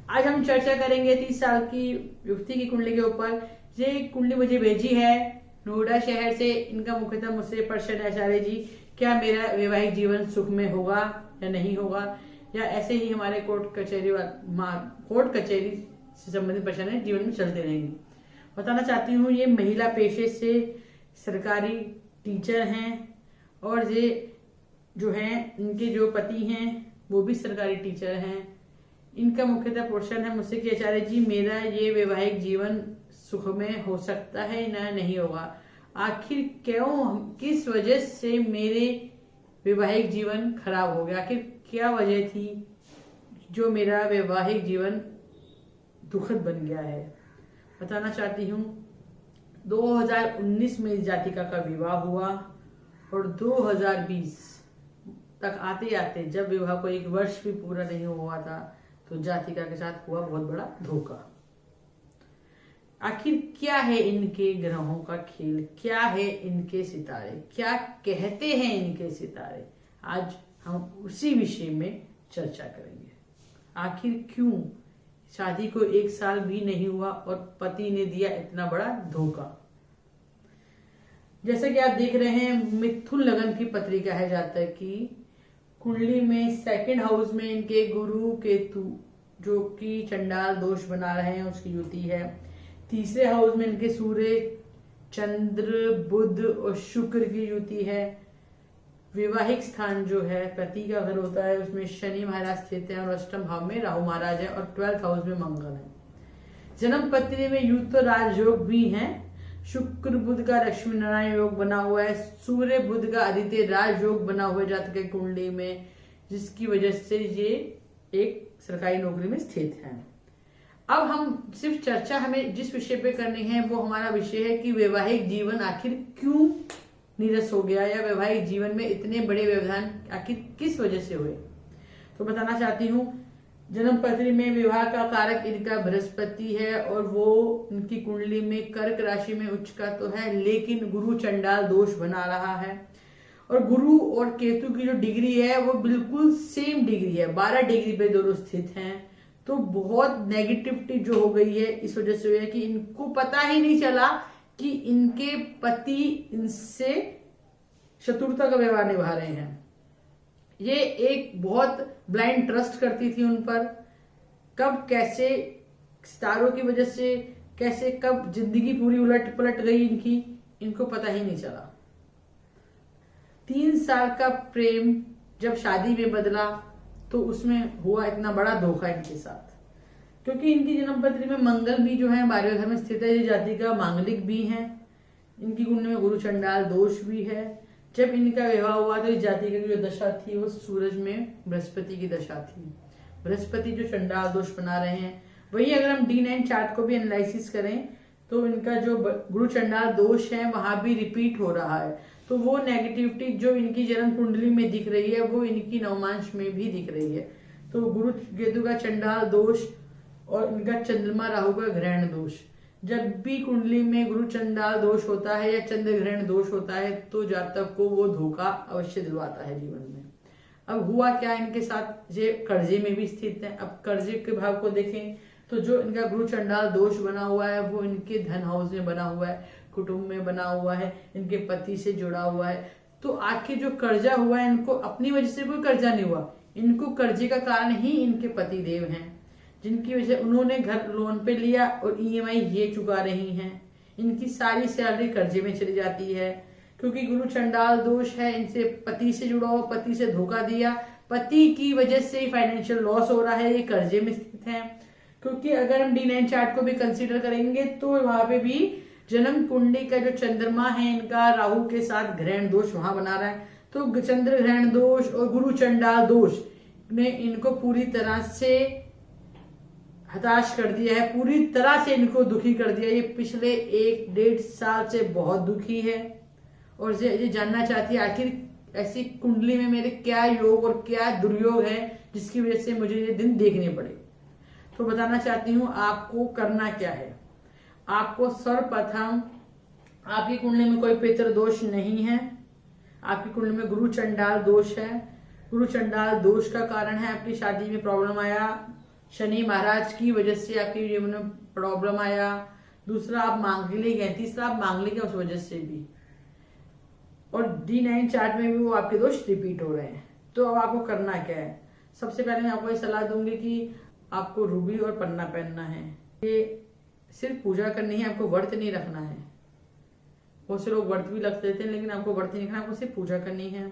आज हम चर्चा करेंगे 30 साल की युवती की कुंडली के ऊपर। ये कुंडली मुझे भेजी है नोएडा शहर से। इनका मुख्यतः मुझसे प्रश्न है, आचार्य जी क्या मेरा वैवाहिक जीवन सुख में होगा या नहीं होगा, या ऐसे ही हमारे कोर्ट कचहरी से संबंधित प्रश्न है जीवन में चलते रहेंगे। बताना चाहती हूँ ये महिला पेशे से सरकारी टीचर हैं और ये जो हैं इनके जो पति हैं वो भी सरकारी टीचर हैं। इनका मुख्यतः प्रश्न है मुझसे कि आचार्य जी मेरा ये वैवाहिक जीवन सुखमय हो सकता है ना नहीं होगा, आखिर क्यों किस वजह से मेरे वैवाहिक जीवन खराब हो गया, आखिर क्या वजह थी जो मेरा वैवाहिक जीवन दुखद बन गया है। बताना चाहती हूँ 2019 में इस जातिका का विवाह हुआ और 2020 तक आते आते जब विवाह को 1 वर्ष भी पूरा नहीं हुआ था तो जातिका के साथ हुआ बहुत बड़ा धोखा। आखिर क्या है इनके ग्रहों का खेल, क्या है इनके सितारे, क्या कहते हैं इनके सितारे, आज हम उसी विषय में चर्चा करेंगे। आखिर क्यों शादी को 1 साल भी नहीं हुआ और पति ने दिया इतना बड़ा धोखा। जैसे कि आप देख रहे हैं मिथुन लगन की पत्रिका है जातक की। कुंडली में 2nd हाउस में इनके गुरु केतु जो कि चंडाल दोष बना रहे हैं उसकी युति है। 3रे हाउस में इनके सूर्य चंद्र बुध और शुक्र की युति है। वैवाहिक स्थान जो है पति का घर होता है उसमें शनि महाराज स्थित है और 8म भाव में राहु महाराज है और 12th हाउस में मंगल है। जन्म पत्री में युक्त तो राजयोग भी है। शुक्र बुध का लक्ष्मी नारायण योग बना हुआ है, सूर्य बुध का आदित्य राज योग बना हुआ है जातक की कुंडली में, जिसकी वजह से ये एक सरकारी नौकरी में स्थित है। अब हम सिर्फ चर्चा हमें जिस विषय पे करनी है वो हमारा विषय है कि वैवाहिक जीवन आखिर क्यों नीरस हो गया या वैवाहिक जीवन में इतने बड़े व्यवधान आखिर किस वजह से हुए। तो बताना चाहती हूँ जन्म पत्री में विवाह का कारक इनका बृहस्पति है और वो इनकी कुंडली में कर्क राशि में उच्च का तो है, लेकिन गुरु चंडाल दोष बना रहा है और गुरु और केतु की जो डिग्री है वो बिल्कुल सेम डिग्री है, 12 डिग्री पे दोनों स्थित हैं। तो बहुत नेगेटिविटी जो हो गई है इस वजह से हुई है कि इनको पता ही नहीं चला कि इनके पति इनसे शत्रुता का व्यवहार निभा रहे हैं। ये एक बहुत ब्लाइंड ट्रस्ट करती थी उन पर, कब कैसे सितारों की वजह से कैसे कब जिंदगी पूरी उलट पलट गई इनकी, इनको पता ही नहीं चला। 3 साल का प्रेम जब शादी में बदला तो उसमें हुआ इतना बड़ा धोखा इनके साथ, क्योंकि इनकी जन्मपत्री में मंगल भी जो है 12वें घर में स्थित है। ये जाति का मांगलिक भी है। इनकी कुंडली में गुरु चंडाल दोष भी है। जब इनका विवाह हुआ तो इस जाति की जो दशा थी वो सूरज में बृहस्पति की दशा थी। बृहस्पति जो चंडाल दोष बना रहे हैं वही अगर हम D9 चार्ट को भी एनालिसिस करें तो इनका जो गुरु चंडाल दोष है वहां भी रिपीट हो रहा है। तो वो नेगेटिविटी जो इनकी जन्म कुंडली में दिख रही है वो इनकी नवमांश में भी दिख रही है। तो गुरु केतु का चंडाल दोष और इनका चंद्रमा राहु का ग्रहण दोष, जब भी कुंडली में गुरु चंडाल दोष होता है या चंद्र ग्रहण दोष होता है तो जातक को वो धोखा अवश्य दिलवाता है जीवन में। अब हुआ क्या इनके साथ, ये कर्जे में भी स्थित है। अब कर्जे के भाव को देखें तो जो इनका गुरु चंडाल दोष बना हुआ है वो इनके धन हाउस में बना हुआ है, कुटुंब में बना हुआ है, इनके पति से जुड़ा हुआ है। तो आखिर जो कर्जा हुआ है इनको अपनी वजह से कोई कर्जा नहीं हुआ, इनको कर्जे का कारण ही इनके पति देव हैं, जिनकी वजह उन्होंने घर लोन पे लिया और EMI ये चुका रही हैं। इनकी सारी सैलरी कर्जे में चली जाती है क्योंकि गुरु चंडाल दोष है, इनसे पति से जुड़ा हुआ, पति से धोखा दिया, पति की वजह से ही फाइनेंशियल लॉस हो रहा है, ये कर्जे में स्थित है। क्योंकि अगर हम D9 चार्ट को भी कंसीडर करेंगे तो वहां पे भी जन्म कुंडली का जो चंद्रमा है इनका राहु के साथ ग्रहण दोष वहां बना रहा है। तो चंद्र ग्रहण दोष और गुरु चंडाल दोष ने इनको पूरी तरह से हताश कर दिया है, पूरी तरह से इनको दुखी कर दिया। ये पिछले 1-1.5 साल से बहुत दुखी है और ये जानना चाहती है आखिर ऐसी कुंडली में मेरे क्या योग और क्या दुर्योग है जिसकी वजह से मुझे ये दिन देखने पड़े। तो बताना चाहती हूँ आपको करना क्या है। आपको सर्वप्रथम आपकी कुंडली में कोई पितृ दोष नहीं है, आपकी कुंडली में गुरु चंडाल दोष है। गुरु चंडाल दोष का कारण है आपकी शादी में प्रॉब्लम आया, शनि महाराज की वजह से आपके जीवन में प्रॉब्लम आया। दूसरा आप मांगलिक हैं। तीसरा आप मांगलिक है उस वजह से भी। और D9 चार्ट में भी वो आपके दोष रिपीट हो रहे हैं। तो अब आपको करना क्या है? सबसे पहले मैं आपको ये सलाह दूंगी कि आपको रूबी और पन्ना पहनना है। ये सिर्फ पूजा करनी है, आपको व्रत नहीं रखना है। बहुत से लोग व्रत भी रख देते हैं, लेकिन आपको व्रत नहीं रखना, आपको सिर्फ पूजा करनी है,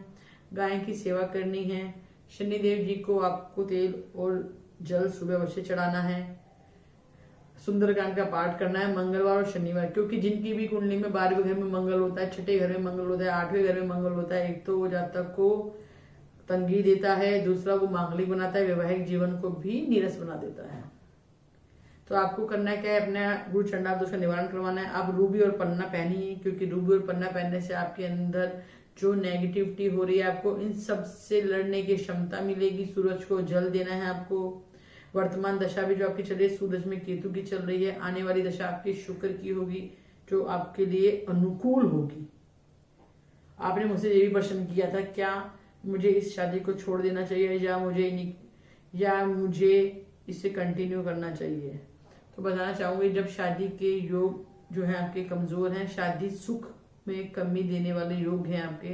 गाय की सेवा करनी है। शनिदेव जी को आपको तेल और जल सुबह अवश्य चढ़ाना है। सुंदरकांड का पाठ करना है मंगलवार और शनिवार, क्योंकि जिनकी भी कुंडली में 12वें घर में मंगल होता है, छठे घर में मंगल होता है, 8वें घर में मंगल होता है, एक तो वो जातक को तंगी देता है, दूसरा वो मांगलिक बनाता है, वैवाहिक जीवन को भी नीरस बना देता है। तो आपको करना क्या है? अपने गुरु चंडाल दोष का निवारण करवाना है। आप रूबी और पन्ना पहनिए, क्योंकि रूबी और पन्ना पहनने से आपके अंदर जो नेगेटिविटी हो रही है, आपको इन सब से लड़ने की क्षमता मिलेगी। सूरज को जल देना है आपको। वर्तमान दशा भी जो आपकी चल रही है सूरज में केतु की चल रही है। आने वाली दशा आपकी शुक्र की होगी, जो आपके लिए अनुकूल होगी। आपने मुझसे ये भी प्रश्न किया था, क्या मुझे इस शादी को छोड़ देना चाहिए या मुझे इसे कंटिन्यू करना चाहिए? तो बताना चाहूंगी, जब शादी के योग जो है आपके कमजोर हैं, शादी सुख में कमी देने वाले योग हैं आपके,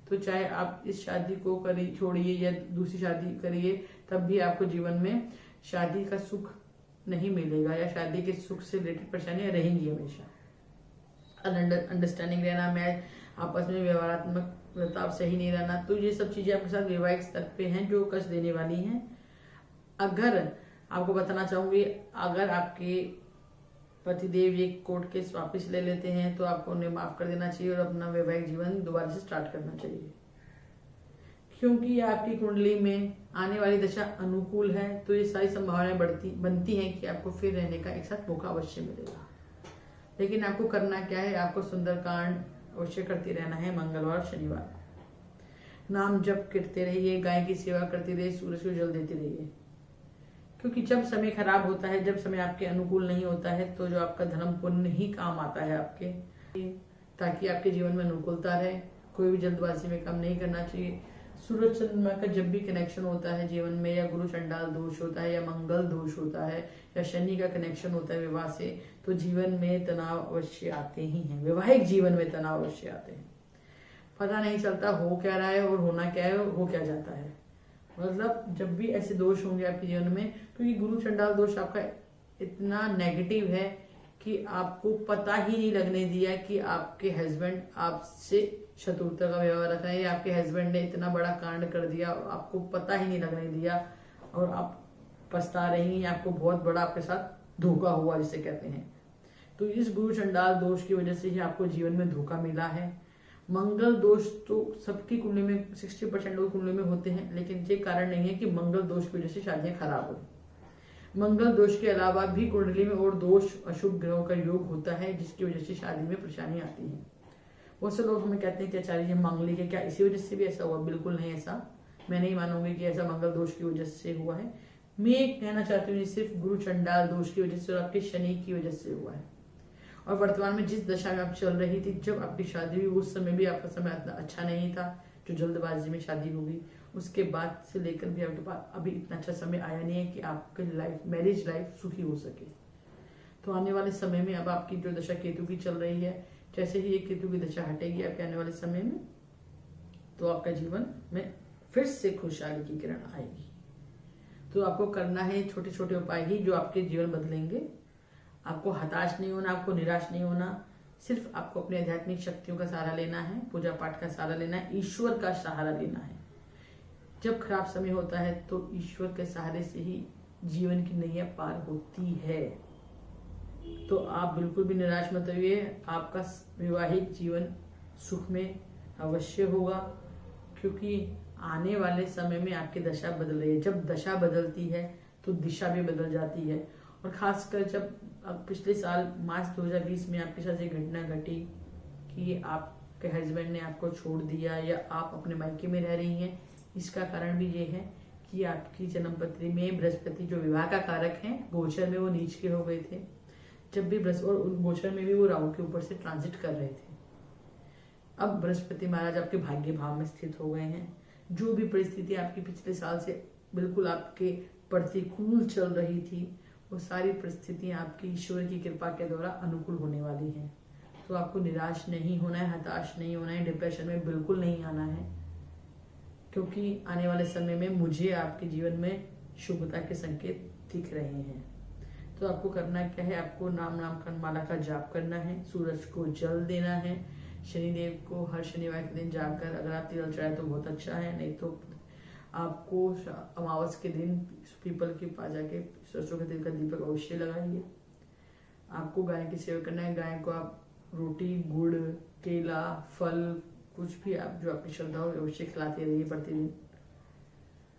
तो चाहे आप इस शादी को छोड़िए या दूसरी शादी करिए, तब भी आपको जीवन में शादी का सुख नहीं मिलेगा, या शादी के सुख से रिलेटेड परेशानियां रहेंगी हमेशा। अंडरस्टैंडिंग रहना, मैं आपस में व्यवहारात्मक बर्ताव सही नहीं रहना, तो ये सब चीजें आपके साथ वैवाहिक स्तर पे हैं जो कष्ट देने वाली हैं। अगर आपको बताना चाहूंगी, अगर आपके पतिदेव ये कोर्ट केस वापस ले लेते हैं तो आपको उन्हें माफ कर देना चाहिए और अपना वैवाहिक जीवन दोबारा से स्टार्ट करना चाहिए, क्योंकि आपकी कुंडली में आने वाली दशा अनुकूल है। तो ये सारी संभावनाएं बनती हैं कि आपको फिर रहने का एक साथ मौका अवश्य मिलेगा। लेकिन आपको करना क्या है? आपको सुंदरकांड अवश्य करते रहना है मंगलवार शनिवार। नाम जप करते रहिए, गाय की सेवा करते रहिए, सूरज को जल देते रहिए, क्योंकि जब समय खराब होता है, जब समय आपके अनुकूल नहीं होता है, तो जो आपका धर्म पुण्य ही काम आता है आपके, ताकि आपके जीवन में अनुकूलता रहे। कोई भी जल्दबाजी में काम नहीं करना चाहिए। सूरज चंद्रमा का जब भी कनेक्शन होता है जीवन में, या गुरु चंडाल दोष होता है, या मंगल दोष होता है, या शनि का कनेक्शन होता है विवाह से, तो जीवन में तनाव अवश्य आते ही हैं। वैवाहिक जीवन में तनाव अवश्य आते हैं। पता नहीं चलता हो क्या रहा है और होना क्या है, हो क्या जाता है। मतलब जब भी ऐसे दोष होंगे आपके जीवन में, क्योंकि गुरु चंडाल दोष आपका इतना नेगेटिव है कि आपको पता ही नहीं लगने दिया कि आपके हस्बैंड आपसे शत्रुता का व्यवहार रख रहे हैं, या आपके हस्बैंड ने इतना बड़ा कांड कर दिया, आपको पता ही नहीं लगने दिया और आप पछता रही हैं। आपको बहुत बड़ा आपके साथ धोखा हुआ जिसे कहते हैं। तो इस गुरु चंडाल दोष की वजह से ही आपको जीवन में धोखा मिला है। मंगल दोष तो सबकी कुंडली में 60% लोग कुंडली में होते हैं, लेकिन ये कारण नहीं है कि मंगल दोष की वजह से शादियां खराब हो। मंगल दोष के अलावा भी कुंडली में और दोष, अशुभ ग्रहों का योग होता है, जिसकी वजह से शादी में परेशानी आती है। बहुत से लोग हमें कहते हैं कि आचार्य जी मांगलिक है, क्या इसी वजह से भी ऐसा हुआ? बिल्कुल नहीं ऐसा। मैं नहीं मानूंगी कि ऐसा मंगल दोष की वजह से हुआ है। मैं कहना चाहती हूँ सिर्फ गुरु चंडाल दोष की वजह से और आपके शनि की वजह से हुआ है। और वर्तमान में जिस दशा में आप चल रही थी, जब आपकी शादी हुई, उस समय भी आपका समय इतना अच्छा नहीं था, जो जल्दबाजी में शादी होगी। उसके बाद से लेकर भी आपके पास अभी इतना अच्छा समय आया नहीं है कि आपकी मैरिज लाइफ सुखी हो सके। तो आने वाले समय में अब आपकी जो दशा केतु की चल रही है, जैसे ही ये केतु की दशा हटेगी आपके आने वाले समय में, तो आपका जीवन में फिर से खुशहाली की किरण आएगी। तो आपको करना है छोटे छोटे उपाय ही जो आपके जीवन बदलेंगे। आपको हताश नहीं होना, आपको निराश नहीं होना। सिर्फ आपको अपनी आध्यात्मिक शक्तियों का सहारा लेना है, पूजा पाठ का सहारा लेना है, ईश्वर का सहारा लेना है। जब खराब समय होता है तो ईश्वर के सहारे से ही जीवन की नैया पार होती है। तो आप बिल्कुल भी निराश मत होइए। आपका वैवाहिक जीवन सुख में अवश्य होगा, क्योंकि आने वाले समय में आपकी दशा बदल रही है। जब दशा बदलती है तो दिशा भी बदल जाती है। और खासकर जब पिछले साल मार्च 2020 में आपके साथ एक घटना घटी कि आपके हस्बैंड ने आपको छोड़ दिया या आप अपने मायके में रह रही हैं, इसका कारण भी ये है कि आपकी जन्मपत्री में बृहस्पति जो विवाह का कारक है, गोचर में वो नीच के हो गए थे। जब भी बृहस्पति, और गोचर में भी वो राहु के ऊपर से ट्रांजिट कर रहे थे। अब बृहस्पति महाराज आपके भाग्य भाव में स्थित हो गए हैं। जो भी परिस्थिति आपकी पिछले साल से बिल्कुल आपके प्रतिकूल चल रही थी, वो सारी परिस्थितियां आपकी ईश्वर की कृपा के द्वारा अनुकूल होने वाली हैं। तो आपको निराश नहीं होना है, हताश नहीं होना है, डिप्रेशन में बिल्कुल नहीं आना है, क्योंकि आने वाले समय में मुझे आपके जीवन में शुभता के संकेत दिख रहे हैं। तो आपको करना क्या है, आपको नाम माला का जाप करना है, सूरज को जल देना है, शनिदेव को हर शनिवार के दिन जाकर अगर आप तिल चढ़ाए तो बहुत अच्छा है, नहीं तो आपको अमावस के दिन पीपल के पास जाके सरसों के तेल का दीपक अवश्य लगाइए। आपको गाय की सेवा करना है, गाय को आप रोटी, गुड़, केला, फल, कुछ भी आप जो आपकी श्रद्धा हो अवश्य खिलाते रहिए प्रतिदिन।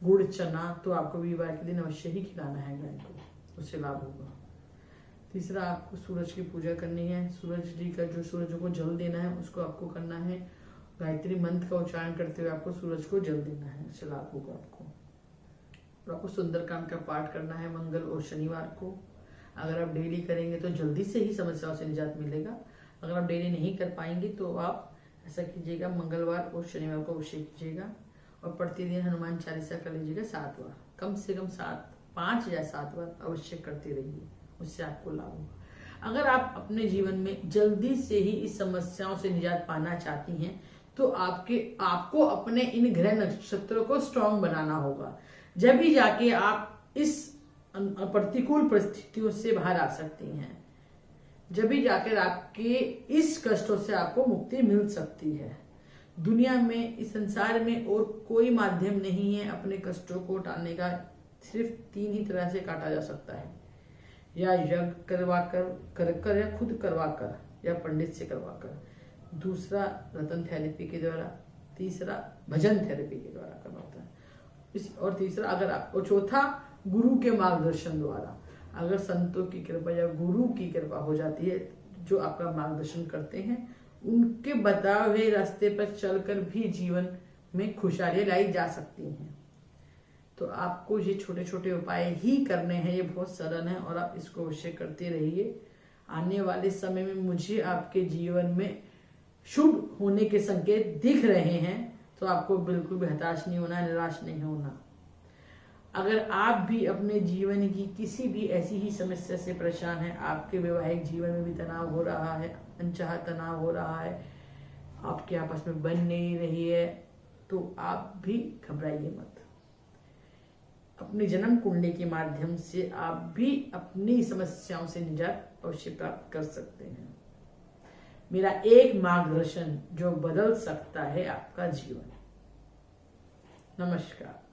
गुड़, चना तो आपको वीरवार के दिन अवश्य ही खिलाना है गाय को, उससे लाभ होगा। तीसरा, आपको सूरज की पूजा करनी है, सूरज जी का जो सूरज को जल देना है उसको आपको करना है, गायत्री मंत्र का उच्चारण करते हुए आपको सूरज को जल देना है, उससे लाभ होगा आपको। और आपको सुंदरकांड का पाठ करना है मंगल और शनिवार को। अगर आप डेली करेंगे तो जल्दी से ही समस्याओं से निजात मिलेगा। अगर आप डेली नहीं कर पाएंगे तो आप ऐसा कीजिएगा, मंगलवार और शनिवार को अवश्य कीजिएगा, और प्रतिदिन हनुमान चालीसा कर लीजिएगा 7 बार, कम से कम 5 या 7 बार अवश्य करते रहिए, उससे आपको लाभ होगा। अगर आप अपने जीवन में जल्दी से ही इस समस्याओं से निजात पाना चाहती हैं तो आपको अपने इन ग्रह नक्षत्रों को स्ट्रांग बनाना होगा, जब भी जाके आप इस प्रतिकूल परिस्थितियों से बाहर आ सकती हैं, जब भी जाकर आपके इस कष्टों से आपको मुक्ति मिल सकती है। दुनिया में, इस संसार में और कोई माध्यम नहीं है अपने कष्टों को टालने का, सिर्फ 3 ही तरह से काटा जा सकता है, या यज्ञ कर या खुद करवा कर, या पंडित से करवा कर, दूसरा रतन थेरेपी के द्वारा, तीसरा भजन थेरेपी के द्वारा करना होता है, और तीसरा और चौथा गुरु के मार्गदर्शन द्वारा। अगर संतों की कृपा या गुरु की कृपा हो जाती है जो आपका मार्गदर्शन करते हैं, उनके बताए हुए रास्ते पर चलकर भी जीवन में खुशहाली लाई जा सकती हैं। तो आपको ये छोटे छोटे उपाय ही करने हैं, ये बहुत सरल हैं और आप इसको अवश्य करते रहिए। आने वाले समय में मुझे आपके जीवन में शुभ होने के संकेत दिख रहे हैं, तो आपको बिल्कुल भी हताश नहीं होना, निराश नहीं होना। अगर आप भी अपने जीवन की किसी भी ऐसी ही समस्या से परेशान हैं, आपके वैवाहिक जीवन में भी तनाव हो रहा है, अनचाहा तनाव हो रहा है, आपके आपस में बन नहीं रही है, तो आप भी घबराइए मत। अपनी जन्म कुंडली के माध्यम से आप भी अपनी समस्याओं से निजात अवश्य प्राप्त कर सकते हैं। मेरा एक मार्गदर्शन जो बदल सकता है आपका जीवन। नमस्कार।